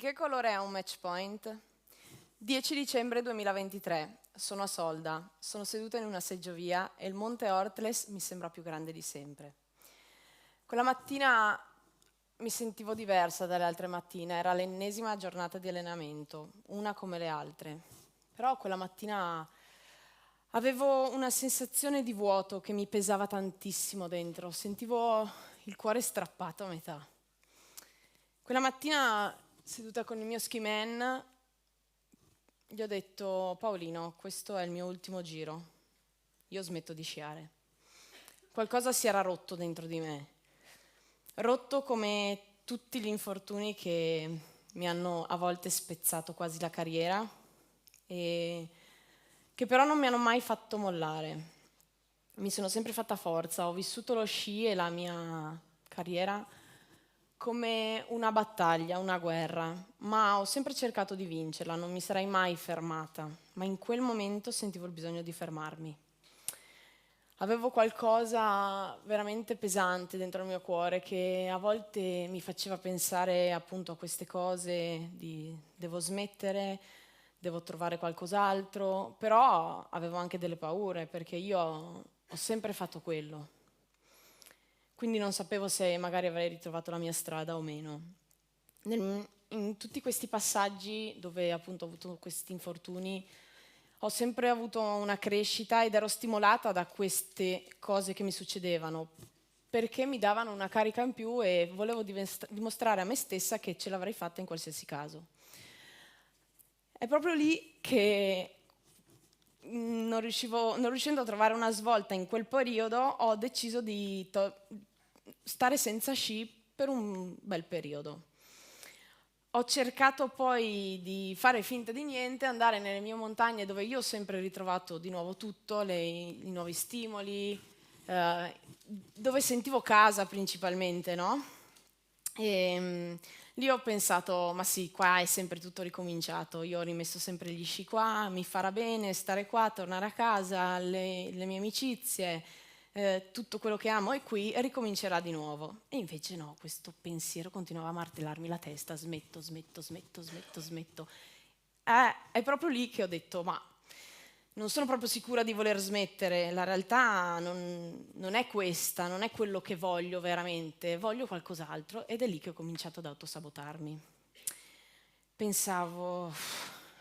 che colore è un match point? 10 dicembre 2023, sono a Solda, sono seduta in una seggiovia e il monte Ortles mi sembra più grande di sempre. Quella mattina mi sentivo diversa dalle altre mattine, era l'ennesima giornata di allenamento, una come le altre. Però quella mattina avevo una sensazione di vuoto che mi pesava tantissimo dentro, sentivo il cuore strappato a metà. Quella mattina, seduta con il mio ski man, gli ho detto: Paolino, questo è il mio ultimo giro, io smetto di sciare. Qualcosa si era rotto dentro di me, rotto come tutti gli infortuni che mi hanno a volte spezzato quasi la carriera e che però non mi hanno mai fatto mollare. Mi sono sempre fatta forza, ho vissuto lo sci e la mia carriera come una battaglia, una guerra, ma ho sempre cercato di vincerla, non mi sarei mai fermata, ma in quel momento sentivo il bisogno di fermarmi. Avevo qualcosa veramente pesante dentro il mio cuore che a volte mi faceva pensare appunto a queste cose di devo smettere, devo trovare qualcos'altro, però avevo anche delle paure perché io ho sempre fatto quello. Quindi non sapevo se magari avrei ritrovato la mia strada o meno. In tutti questi passaggi dove appunto ho avuto questi infortuni, ho sempre avuto una crescita ed ero stimolata da queste cose che mi succedevano, perché mi davano una carica in più e volevo dimostrare a me stessa che ce l'avrei fatta in qualsiasi caso. È proprio lì che non riuscendo a trovare una svolta in quel periodo, ho deciso di stare senza sci per un bel periodo. Ho cercato poi di fare finta di niente, andare nelle mie montagne dove io ho sempre ritrovato di nuovo tutto, i nuovi stimoli, dove sentivo casa principalmente, no? Lì ho pensato, ma sì, qua è sempre tutto ricominciato, io ho rimesso sempre gli sci qua, mi farà bene stare qua, tornare a casa, le mie amicizie, tutto quello che amo è qui e ricomincerà di nuovo. E invece no, questo pensiero continuava a martellarmi la testa, smetto. È proprio lì che ho detto, ma non sono proprio sicura di voler smettere, la realtà non è questa, non è quello che voglio veramente, voglio qualcos'altro ed è lì che ho cominciato ad autosabotarmi. Pensavo,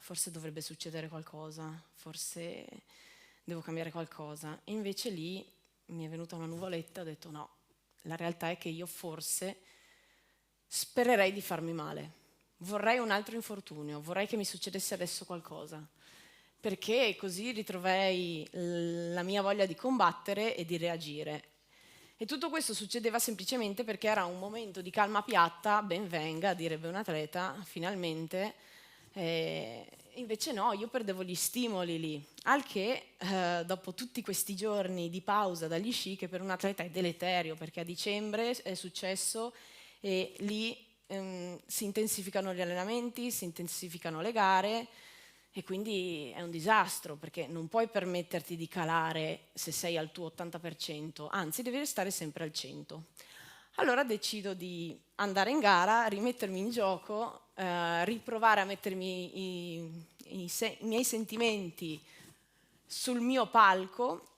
forse dovrebbe succedere qualcosa, forse devo cambiare qualcosa e invece lì mi è venuta una nuvoletta e ho detto no, la realtà è che io forse spererei di farmi male, vorrei un altro infortunio, vorrei che mi succedesse adesso qualcosa perché così ritroverei la mia voglia di combattere e di reagire. E tutto questo succedeva semplicemente perché era un momento di calma piatta, ben venga, direbbe un atleta, finalmente. Invece no, io perdevo gli stimoli lì, al che dopo tutti questi giorni di pausa dagli sci, che per un atleta è deleterio, perché a dicembre è successo e lì si intensificano gli allenamenti, si intensificano le gare, e quindi è un disastro perché non puoi permetterti di calare se sei al tuo 80%, anzi devi restare sempre al 100%. Allora decido di andare in gara, rimettermi in gioco, riprovare a mettermi i miei sentimenti sul mio palco,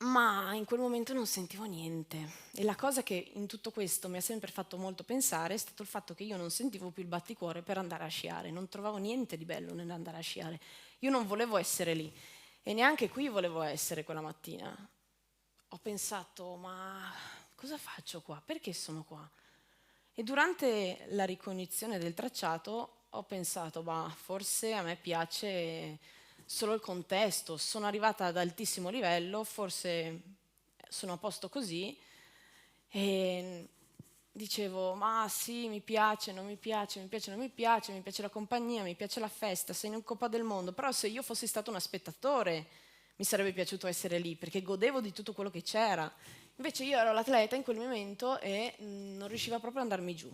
ma in quel momento non sentivo niente. E la cosa che in tutto questo mi ha sempre fatto molto pensare è stato il fatto che io non sentivo più il batticuore per andare a sciare, non trovavo niente di bello nell'andare a sciare. Io non volevo essere lì e neanche qui volevo essere quella mattina. Ho pensato, ma cosa faccio qua? Perché sono qua? E durante la ricognizione del tracciato ho pensato, ma forse a me piace solo il contesto, sono arrivata ad altissimo livello, forse sono a posto così e dicevo, ma sì, mi piace, non mi piace, mi piace, non mi piace, mi piace la compagnia, mi piace la festa, sei in Coppa del Mondo, però se io fossi stato una spettatore mi sarebbe piaciuto essere lì perché godevo di tutto quello che c'era. Invece io ero l'atleta in quel momento e non riusciva proprio ad andarmi giù.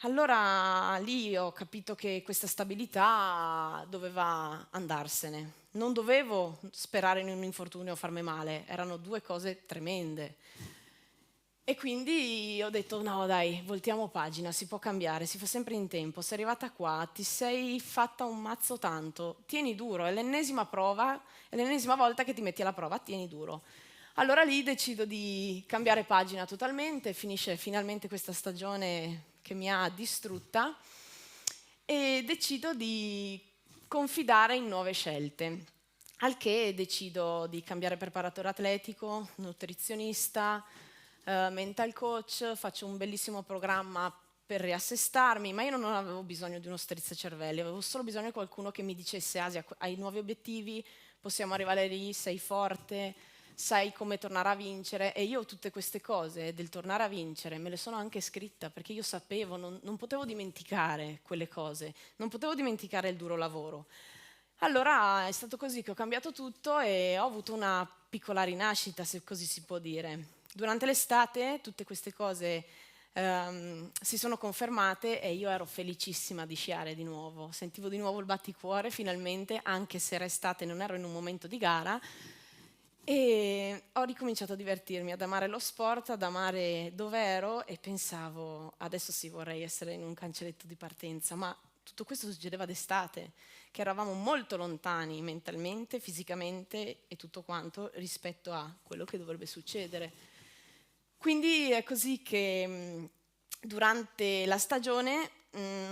Allora lì ho capito che questa stabilità doveva andarsene. Non dovevo sperare in un infortunio o farmi male, erano due cose tremende. E quindi ho detto no dai, voltiamo pagina, si può cambiare, si fa sempre in tempo, sei arrivata qua, ti sei fatta un mazzo tanto, tieni duro, è l'ennesima prova, è l'ennesima volta che ti metti alla prova, tieni duro. Allora lì decido di cambiare pagina totalmente, finisce finalmente questa stagione che mi ha distrutta e decido di confidare in nuove scelte. Al che decido di cambiare preparatore atletico, nutrizionista, mental coach, faccio un bellissimo programma per riassestarmi, ma io non avevo bisogno di uno strizzacervelli, avevo solo bisogno di qualcuno che mi dicesse Asia, hai nuovi obiettivi, possiamo arrivare lì, sei forte, sai come tornare a vincere. E io tutte queste cose del tornare a vincere me le sono anche scritta perché io sapevo, non potevo dimenticare quelle cose, non potevo dimenticare il duro lavoro. Allora è stato così che ho cambiato tutto e ho avuto una piccola rinascita, se così si può dire. Durante l'estate tutte queste cose si sono confermate e io ero felicissima di sciare di nuovo. Sentivo di nuovo il batticuore finalmente, anche se era estate e non ero in un momento di gara. E ho ricominciato a divertirmi, ad amare lo sport, ad amare dove ero e pensavo, adesso sì vorrei essere in un cancelletto di partenza, ma tutto questo succedeva d'estate, che eravamo molto lontani mentalmente, fisicamente e tutto quanto rispetto a quello che dovrebbe succedere. Quindi è così che durante la stagione,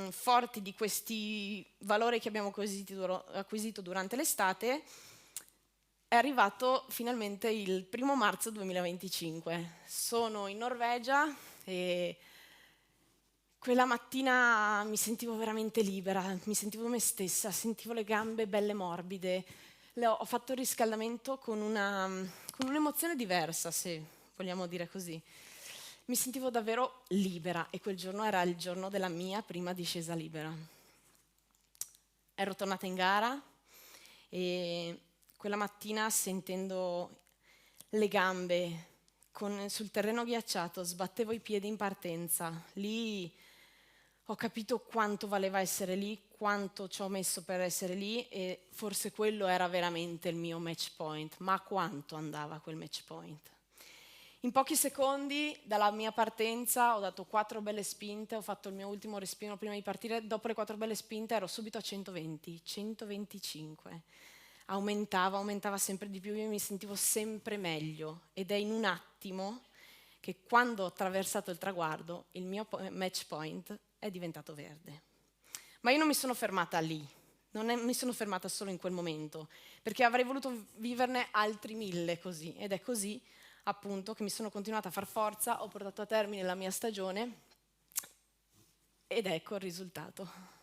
forti di questi valori che abbiamo acquisito durante l'estate, è arrivato finalmente il 1° marzo 2025. Sono in Norvegia e quella mattina mi sentivo veramente libera, mi sentivo me stessa, sentivo le gambe belle morbide. Ho fatto il riscaldamento con un'emozione diversa, se vogliamo dire così. Mi sentivo davvero libera e quel giorno era il giorno della mia prima discesa libera. Ero tornata in gara e quella mattina sentendo le gambe sul terreno ghiacciato, sbattevo i piedi in partenza. Lì ho capito quanto valeva essere lì, quanto ci ho messo per essere lì e forse quello era veramente il mio match point. Ma quanto andava quel match point? In pochi secondi dalla mia partenza ho dato 4 belle spinte, ho fatto il mio ultimo respiro prima di partire, dopo le 4 belle spinte ero subito a 120, 125. Aumentava sempre di più, io mi sentivo sempre meglio ed è in un attimo che quando ho attraversato il traguardo il mio match point è diventato verde. Ma io non mi sono fermata lì, mi sono fermata solo in quel momento, perché avrei voluto viverne altri 1000 così ed è così appunto che mi sono continuata a far forza, ho portato a termine la mia stagione ed ecco il risultato.